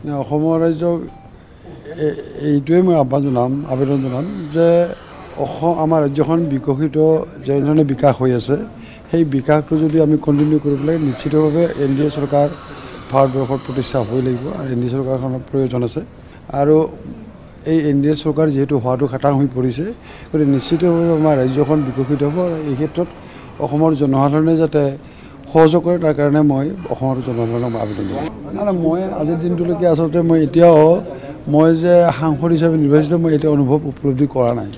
অসমৰ ৰাজ্যক এইটোৱে মই আবেদন জনাম যে আমাৰ ৰাজ্যখন বিকশিত যেনেধৰণে বিকাশ হৈ আছে সেই বিকাশটো যদি আমি কণ্টিনিউ কৰিবলৈ নিশ্চিতভাৱে NDA চৰকাৰ ভাৰতবৰ্ষত প্ৰতিষ্ঠা হ'বই লাগিব আৰু NDA চৰকাৰখনৰ প্ৰয়োজন আছে আৰু এই NDA চৰকাৰ যেহেতু হোৱাটো খাটাং হৈ পৰিছে গতিকে নিশ্চিতভাৱে আমাৰ ৰাজ্যখন বিকশিত হ'ব এই ক্ষেত্ৰত অসমৰ জনসাধাৰণে যাতে সহযোগ কৰে তাৰ কাৰণে মই অসমৰ জনসাধাৰণক আবেদন জনাম মই আজিৰ দিনটোলৈকে আচলতে মই যে সাংসদ হিচাপে নিৰ্বাচিত মই এতিয়া উপলব্ধি কৰা নাই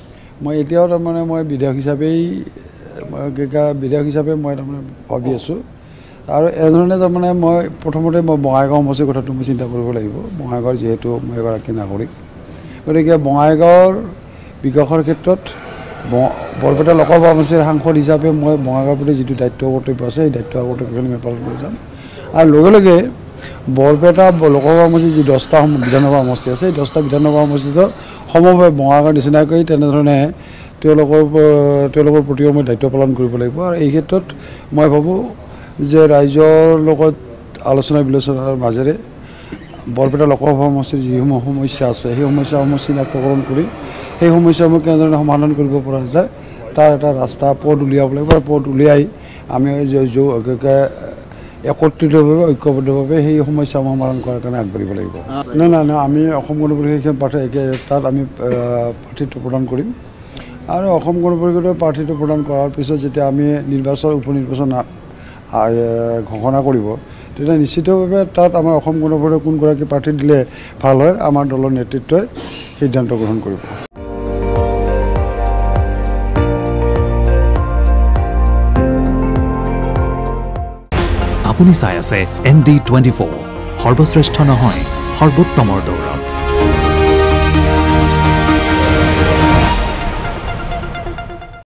মই এতিয়াও তাৰমানে মই বিধায়ক হিচাপে মই তাৰমানে ভাবি আছোঁ আৰু এনেধৰণে তাৰমানে মই প্ৰথমতে বঙাইগাঁও সমষ্টিৰ কথাটো মই চিন্তা কৰিব লাগিব বঙাইগাঁৱৰ যিহেতু মই এগৰাকী নাগৰিক গতিকে বঙাইগাঁৱৰ বিকাশৰ ক্ষেত্ৰত বৰপেটা লোকসভা সমষ্টিৰ সাংসদ হিচাপে মই বঙাইগাঁৱৰ প্ৰতি যিটো দায়িত্ব কৰ্তব্য আছে সেই দায়িত্ব কৰ্তব্যখিনি মই পালন কৰি যাম আৰু লগে লগে বৰপেটা লোকসভা সমষ্টিৰ যি 10টা বিধানসভা সমষ্টি আছে সেই 10টা বিধানসভা সমষ্টিটো সমভাৱে বঙাইগাঁৱৰ নিচিনাকৈ তেনেধৰণে তেওঁলোকৰ প্ৰতিও মই দায়িত্ব পালন কৰিব লাগিব আৰু এই ক্ষেত্ৰত মই ভাবোঁ যে ৰাইজৰ লগত আলোচনা বিলোচনাৰ মাজেৰে বৰপেটা লোকসভা সমষ্টিৰ যিসমূহ সমস্যা আছে সেই সমস্যাসমূহ চিনাক্তকৰণ কৰি সেই সমস্যাসমূহ কেনেধৰণে সমাধান কৰিব পৰা যায় তাৰ এটা ৰাস্তা পথ উলিয়াব লাগিব আৰু পথ উলিয়াই আমি একত্ৰিতভাৱে ঐক্যবদ্ধভাৱে সেই সমস্যাসমূহ সমাধান কৰাৰ কাৰণে আগবাঢ়িব লাগিব নাই আমি অসম গণ পৰিষদ তাত আমি প্ৰাৰ্থীত্ব প্ৰদান কৰিম আৰু অসম গণ পৰিষদৰ প্ৰাৰ্থীত্ব প্ৰদান কৰাৰ পিছত যেতিয়া আমি উপনিৰ্বাচন ঘোষণা কৰিব তেতিয়া নিশ্চিতভাৱে তাত আমাৰ অসম গণ পৰিষদৰ কোনগৰাকী প্ৰাৰ্থী দিলে ভাল হয় আমাৰ দলৰ নেতৃত্বই সিদ্ধান্ত গ্ৰহণ কৰিব আপুনি চাই আছে ND24 সৰ্বশ্ৰেষ্ঠ নহয় সৰ্বোত্তমৰ দৌৰ